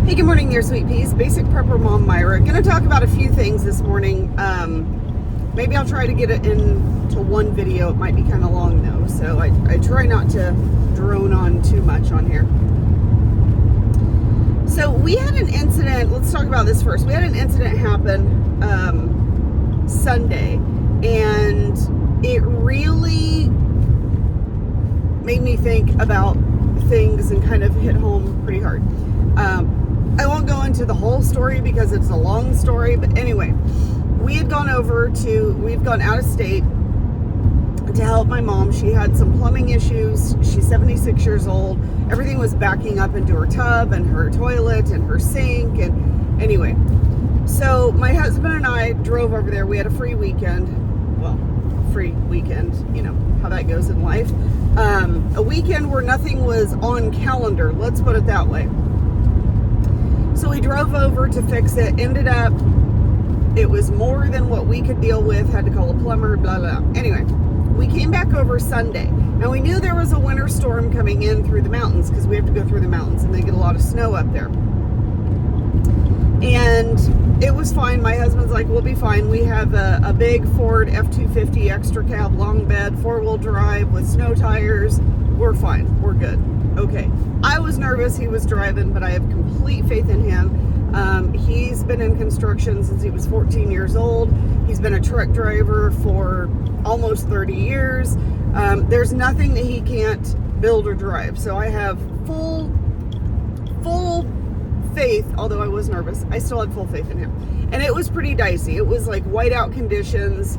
Hey, good morning there, sweet peas. Basic Prepper Mom Myra. Going to talk about a few things this morning. Maybe I'll try to get it into one video. It might be kind of long though, so I try not to drone on too much on here. So we had an incident. Let's talk about this first. We had an incident happen Sunday, and it really made me think about things and kind of hit home pretty hard. I won't go into the whole story because it's a long story, but anyway, we've gone out of state to help my mom. She had some plumbing issues. She's 76 years old. Everything was backing up into her tub and her toilet and her sink. And anyway, so my husband and I drove over there. We had a free weekend. Well, free weekend, you know how that goes in life. A weekend where nothing was on calendar. Let's put it that way. So we drove over to fix it. Ended up, it was more than what we could deal with. Had to call a plumber, blah, blah. Anyway, we came back over Sunday. Now, we knew there was a winter storm coming in through the mountains because we have to go through the mountains and they get a lot of snow up there. And it was fine. My husband's like, we'll be fine. We have a big Ford F-250 extra cab, long bed, 4-wheel drive with snow tires. We're fine. We're good. Okay. I was nervous. He was driving, but I have complete faith in him. He's been in construction since he was 14 years old. He's been a truck driver for almost 30 years. There's nothing that he can't build or drive. So I have full faith, although I was nervous. I still had full faith in him. And it was pretty dicey. It was like whiteout conditions,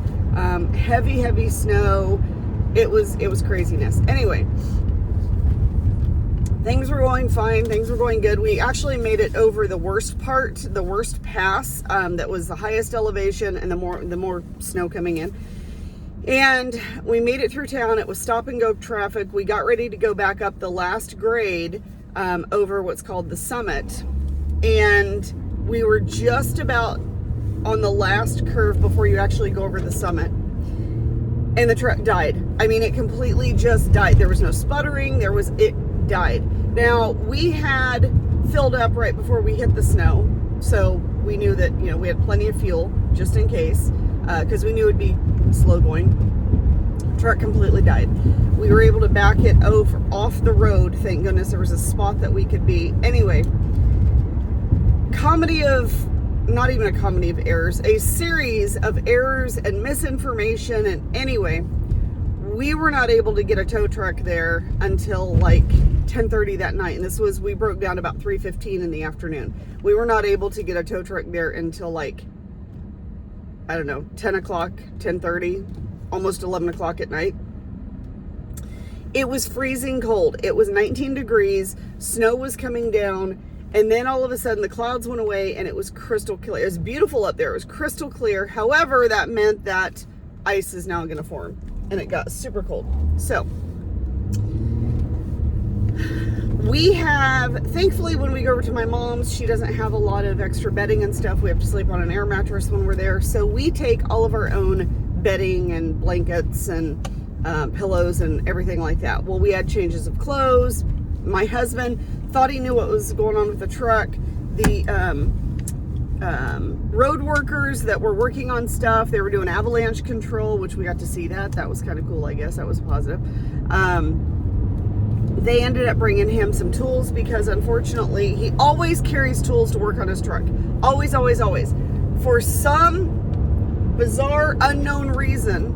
heavy snow. It was craziness. Anyway, things were going fine. Things were going good. We actually made it over the worst part, the worst pass. That was the highest elevation and the more snow coming in. And we made it through town. It was stop and go traffic. We got ready to go back up the last grade over what's called the summit. And we were just about on the last curve before you actually go over the summit. And the truck died. I mean, it completely just died. There was no sputtering. It died. Now, we had filled up right before we hit the snow. So we knew that, we had plenty of fuel just in case, because we knew it'd be slow going. Truck completely died. We were able to back it off the road. Thank goodness there was a spot that we could be. Anyway, not even a comedy of errors, a series of errors and misinformation. And anyway, we were not able to get a tow truck there until like 10:30 that night. And we broke down about 3:15 in the afternoon. We were not able to get a tow truck there until like, I don't know, 10 o'clock, 10:30, almost 11 o'clock at night. It was freezing cold. It was 19 degrees. Snow was coming down. And then all of a sudden the clouds went away and it was crystal clear. It was beautiful up there. It was crystal clear. However, that meant that ice is now going to form. And it got super cold. So thankfully when we go over to my mom's, she doesn't have a lot of extra bedding and stuff. We have to sleep on an air mattress when we're there. So we take all of our own bedding and blankets and pillows and everything like that. Well, we had changes of clothes. My husband thought he knew what was going on with the truck. The road workers that were working on stuff, they were doing avalanche control, which we got to see that. That was kind of cool, I guess. That was positive. They ended up bringing him some tools because unfortunately he always carries tools to work on his truck. Always, always, always. For some bizarre, unknown reason,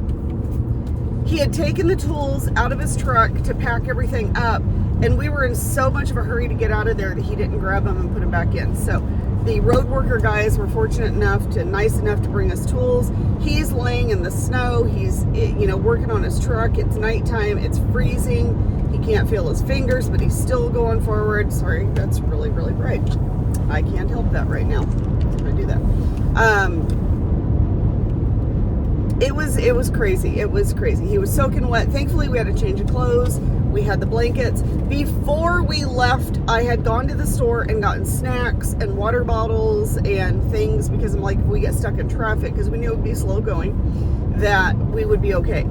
he had taken the tools out of his truck to pack everything up, and we were in so much of a hurry to get out of there that he didn't grab them and put them back in. So the road worker guys were nice enough to bring us tools. He's laying in the snow. He's, working on his truck. It's nighttime. It's freezing. He can't feel his fingers, but he's still going forward. Sorry, that's really, really bright. I can't help that right now. I do that. It was crazy. It was crazy. He was soaking wet. Thankfully, we had a change of clothes. We had the blankets. Before we left, I had gone to the store and gotten snacks and water bottles and things because I'm like, if we get stuck in traffic, because we knew it would be slow going, that we would be okay.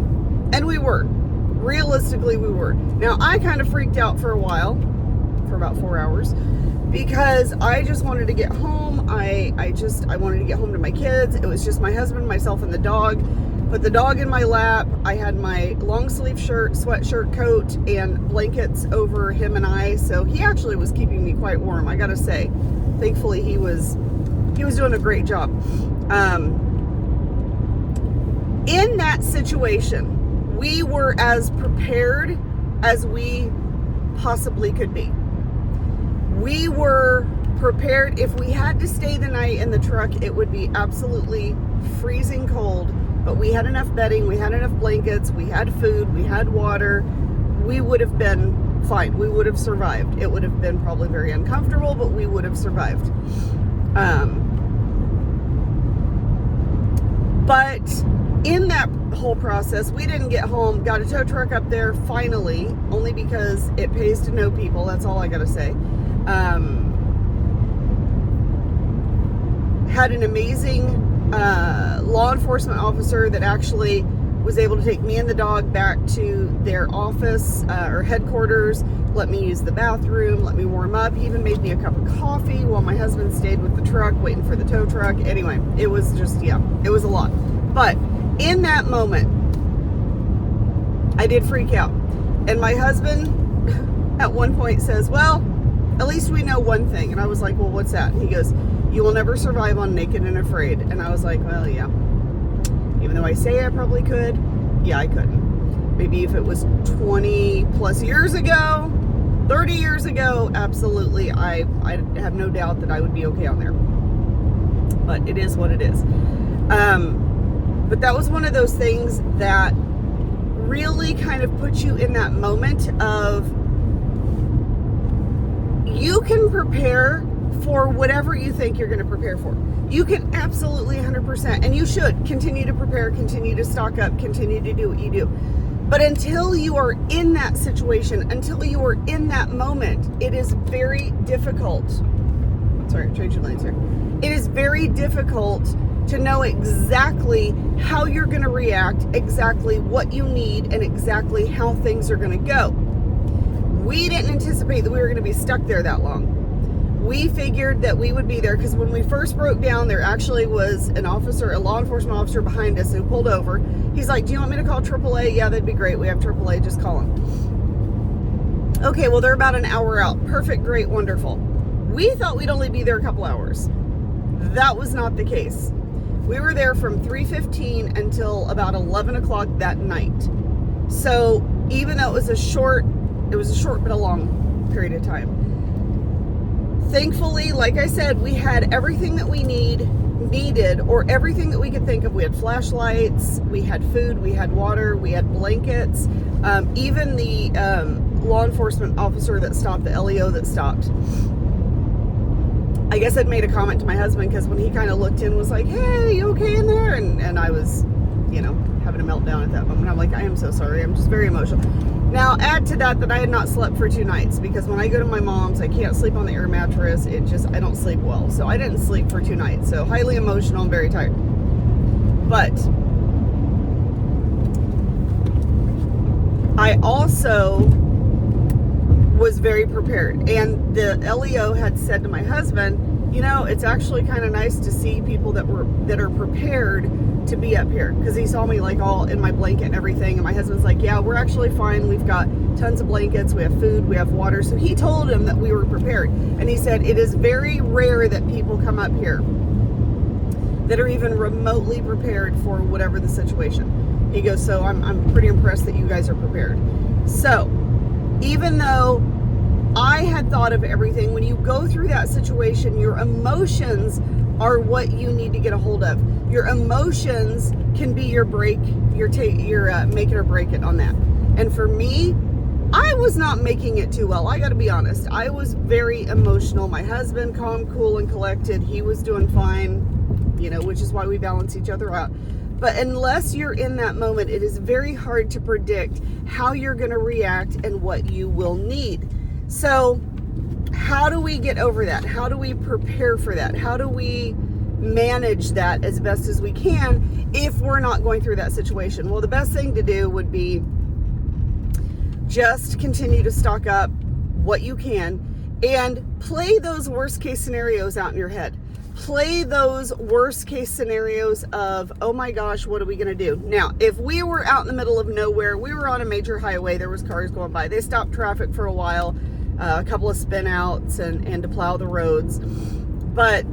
And we were. Realistically, we were. Now, I kind of freaked out for a while, for about 4 hours, because I just wanted to get home. I wanted to get home to my kids. It was just my husband, myself, and the dog. Put the dog in my lap. I had my long sleeve shirt, sweatshirt, coat, and blankets over him and I. So he actually was keeping me quite warm, I gotta say. Thankfully, he was doing a great job. In that situation, we were as prepared as we possibly could be. We were prepared. If we had to stay the night in the truck, it would be absolutely freezing cold. But we had enough bedding, we had enough blankets, we had food, we had water. We would have been fine. We would have survived. It would have been probably very uncomfortable, but we would have survived. But in that whole process, we didn't get home, got a tow truck up there finally, only because it pays to know people. That's all I gotta say. Had an amazing law enforcement officer that actually was able to take me and the dog back to their office or headquarters, let me use the bathroom, let me warm up. He even made me a cup of coffee while my husband stayed with the truck waiting for the tow truck. Anyway, it was just, yeah, it was a lot. But in that moment, I did freak out. And my husband at one point says, well, at least we know one thing. And I was like, well, what's that? And he goes, you will never survive on Naked and Afraid. And I was like, well, yeah. Even though I say I probably could, yeah, I couldn't. Maybe if it was 20 plus years ago, 30 years ago, absolutely, I have no doubt that I would be okay on there. But it is what it is. But that was one of those things that really kind of put you in that moment of, you can prepare for whatever you think you're going to prepare for. You can absolutely 100%, and you should continue to prepare, continue to stock up, continue to do what you do. But until you are in that situation, until you are in that moment, it is very difficult. Sorry, trade your lanes here. It is very difficult to know exactly how you're going to react, exactly what you need, and exactly how things are going to go. We didn't anticipate that we were going to be stuck there that long. We figured that we would be there because when we first broke down, there actually was an officer, a law enforcement officer behind us who pulled over. He's like, do you want me to call AAA? Yeah, that'd be great. We have AAA. Just call them. Okay, well, they're about an hour out. Perfect, great, wonderful. We thought we'd only be there a couple hours. That was not the case. We were there from 3:15 until about 11 o'clock that night. So even though it was a short but a long period of time. Thankfully, like I said, we had everything that we needed, or everything that we could think of. We had flashlights, we had food, we had water, we had blankets. Even the law enforcement officer that stopped, the LEO that stopped, I guess I'd made a comment to my husband because when he kind of looked in, was like, hey, you okay in there? And I was, having a meltdown at that moment. I'm like, I am so sorry. I'm just very emotional. Now, add to that I had not slept for 2 nights because when I go to my mom's, I can't sleep on the air mattress. I don't sleep well. So I didn't sleep for 2 nights. So highly emotional and very tired. But I also was very prepared. And the LEO had said to my husband, it's actually kind of nice to see people that are prepared to be up here, because he saw me like all in my blanket and everything, and my husband's like, yeah, we're actually fine, we've got tons of blankets, we have food, we have water. So he told him that we were prepared, and he said it is very rare that people come up here that are even remotely prepared for whatever the situation. He goes, so I'm pretty impressed that you guys are prepared. So even though I had thought of everything, when you go through that situation, your emotions are what you need to get a hold of. Your emotions can be your break, your make it or break it on that. And for me, I was not making it too well. I got to be honest. I was very emotional. My husband, calm, cool, and collected. He was doing fine, which is why we balance each other out. But unless you're in that moment, it is very hard to predict how you're going to react and what you will need. So how do we get over that? How do we prepare for that? How do we manage that as best as we can if we're not going through that situation? Well, the best thing to do would be just continue to stock up what you can. And play those worst case scenarios out in your head. Play those worst case scenarios of, oh my gosh, what are we going to do? Now, if we were out in the middle of nowhere, we were on a major highway, there was cars going by. They stopped traffic for a while, a couple of spin outs and to plow the roads. But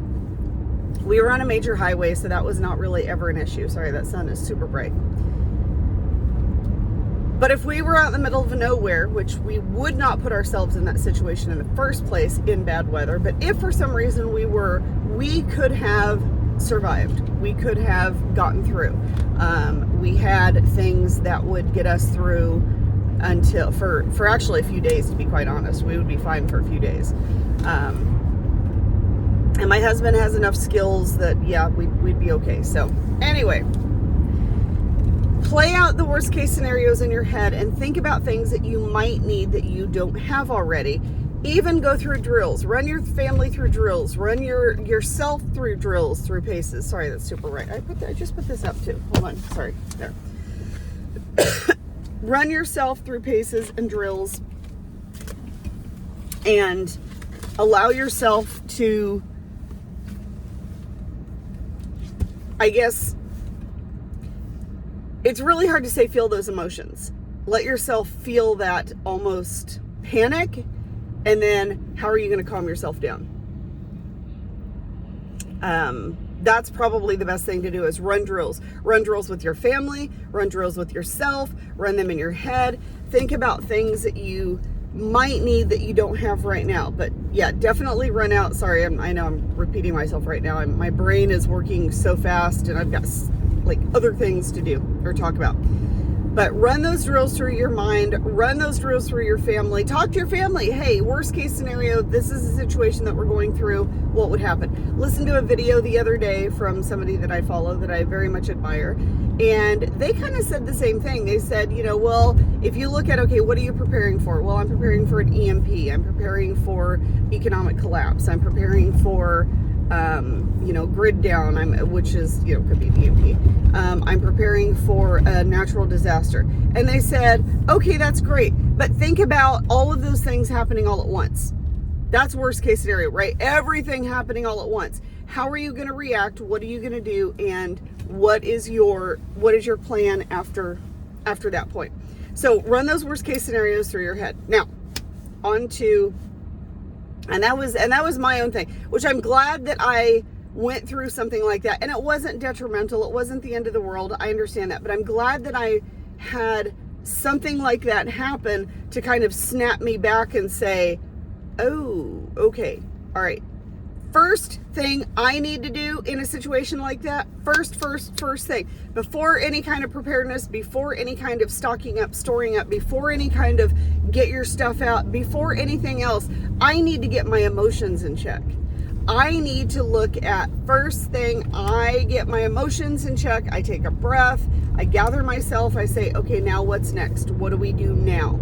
we were on a major highway, so that was not really ever an issue. Sorry, that sun is super bright. But if we were out in the middle of nowhere, which we would not put ourselves in that situation in the first place in bad weather, but if for some reason we could have survived. We could have gotten through. We had things that would get us through until, for actually a few days, to be quite honest. We would be fine for a few days. And my husband has enough skills that, yeah, we'd be okay. So anyway, play out the worst case scenarios in your head and think about things that you might need that you don't have already. Even go through drills. Run your family through drills. Run yourself through drills, through paces. Sorry, that's super bright. I just put this up too. Hold on. Sorry. There. Run yourself through paces and drills and allow yourself to, I guess, it's really hard to say feel those emotions. Let yourself feel that almost panic, and then how are you going to calm yourself down? That's probably the best thing to do is run drills. Run drills with your family, run drills with yourself, run them in your head. Think about things that you might need that you don't have right now. But yeah, definitely run out. Sorry, I know I'm repeating myself right now. My brain is working so fast and I've got like other things to do or talk about. But run those drills through your mind, run those drills through your family. Talk to your family. Hey, worst case scenario, this is a situation that we're going through. What would happen? Listen to a video the other day from somebody that I follow that I very much admire. And they kind of said the same thing. They said, well, if you look at, okay, what are you preparing for? Well, I'm preparing for an EMP. I'm preparing for economic collapse. I'm preparing for grid down, which is, could be EMP. I'm preparing for a natural disaster. And they said, okay, that's great. But think about all of those things happening all at once. That's worst case scenario, right? Everything happening all at once. How are you going to react? What are you going to do? And what is your plan after that point? So run those worst case scenarios through your head. Now, on to, and that was my own thing, which I'm glad that I went through something like that. And it wasn't detrimental. It wasn't the end of the world. I understand that. But I'm glad that I had something like that happen to kind of snap me back and say, oh, okay, all right. First thing I need to do in a situation like that, first thing, before any kind of preparedness, before any kind of stocking up, storing up, before any kind of get your stuff out, before anything else, I need to get my emotions in check. I need to look at, first thing, I get my emotions in check, I take a breath, I gather myself, I say, okay, now what's next? What do we do now?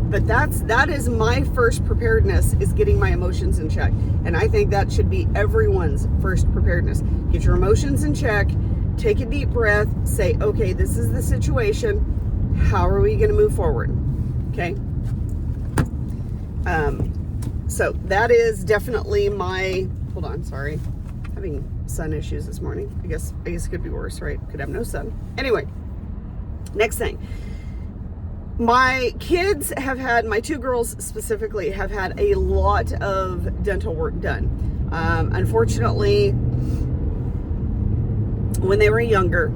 But that is my first preparedness, is getting my emotions in check. And I think that should be everyone's first preparedness. Get your emotions in check, take a deep breath, say, okay, this is the situation. How are we going to move forward? Okay. So that is definitely my, hold on, sorry. Having sun issues this morning. I guess it could be worse, right? Could have no sun. Anyway, next thing. My kids my two girls specifically, have had a lot of dental work done. Unfortunately, when they were younger,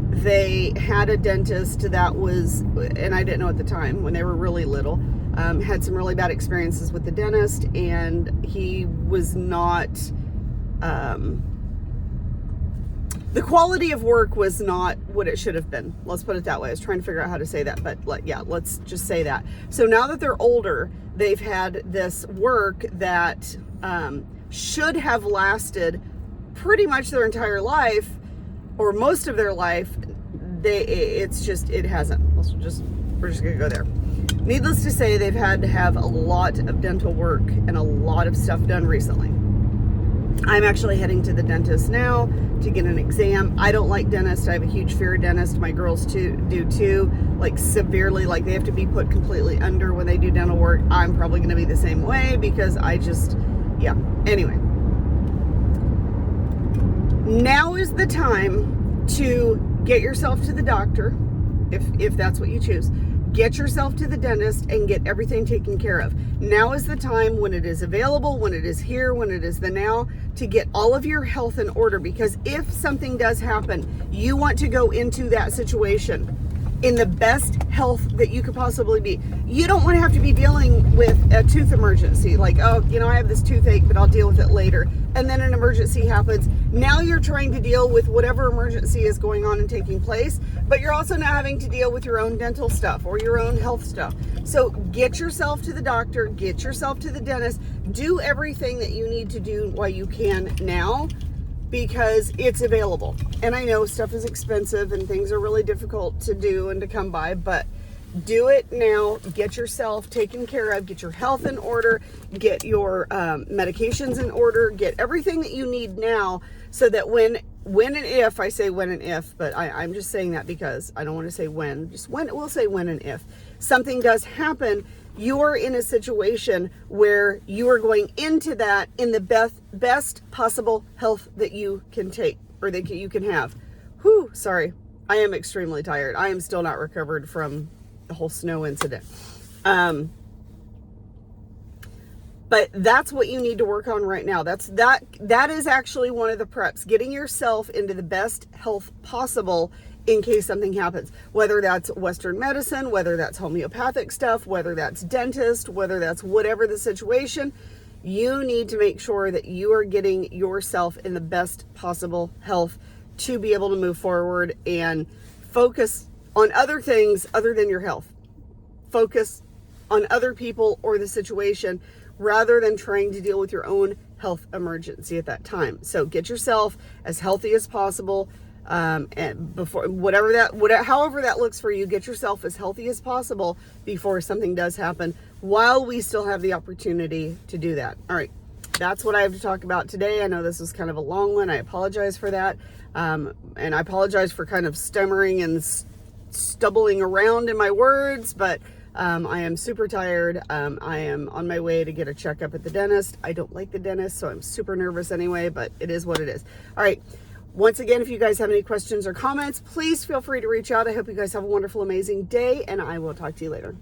they had a dentist that was, and I didn't know at the time, when they were really little, had some really bad experiences with the dentist, and he was not, the quality of work was not what it should have been. Let's put it that way. I was trying to figure out how to say that, but let's just say that. So now that they're older, they've had this work that should have lasted pretty much their entire life, or most of their life. It hasn't. We're just gonna go there. Needless to say, they've had to have a lot of dental work and a lot of stuff done recently. I'm actually heading to the dentist now to get an exam. I don't like dentists. I have a huge fear of dentists. My girls do too, like severely, like they have to be put completely under when they do dental work. I'm probably going to be the same way because I just, yeah. Anyway, now is the time to get yourself to the doctor, if that's what you choose. Get yourself to the dentist and get everything taken care of. Now is the time, when it is available, when it is here, when it is the now, to get all of your health in order, because if something does happen, you want to go into that situation in the best health that you could possibly be. You don't want to have to be dealing with a tooth emergency, like, oh, you know, I have this toothache, but I'll deal with it later. And then an emergency happens. Now you're trying to deal with whatever emergency is going on and taking place, but you're also now having to deal with your own dental stuff or your own health stuff. So get yourself to the doctor, get yourself to the dentist, do everything that you need to do while you can now, because it's available. And I know stuff is expensive and things are really difficult to do and to come by, but do it now. Get yourself taken care of, get your health in order, get your medications in order, get everything that you need now, so that when and if, I say when and if, but I'm just saying that because I don't want to say when, just when, we'll say when and if something does happen, you're in a situation where you are going into that in the best possible health that you can take, or that you can have. Whew, sorry. I am extremely tired. I am still not recovered from the whole snow incident. But that's what you need to work on right now. That is actually one of the preps, getting yourself into the best health possible in case something happens, whether that's Western medicine, whether that's homeopathic stuff, whether that's dentist, whether that's whatever the situation. You need to make sure that you are getting yourself in the best possible health to be able to move forward and focus on other things other than your health. Focus on other people or the situation rather than trying to deal with your own health emergency at that time. So get yourself as healthy as possible. And before, however that looks for you, get yourself as healthy as possible before something does happen, while we still have the opportunity to do that. All right. That's what I have to talk about today. I know this was kind of a long one. I apologize for that. And I apologize for kind of stammering and stumbling around in my words, but I am super tired. I am on my way to get a checkup at the dentist. I don't like the dentist, so I'm super nervous anyway, but it is what it is. All right. Once again, if you guys have any questions or comments, please feel free to reach out. I hope you guys have a wonderful, amazing day, and I will talk to you later.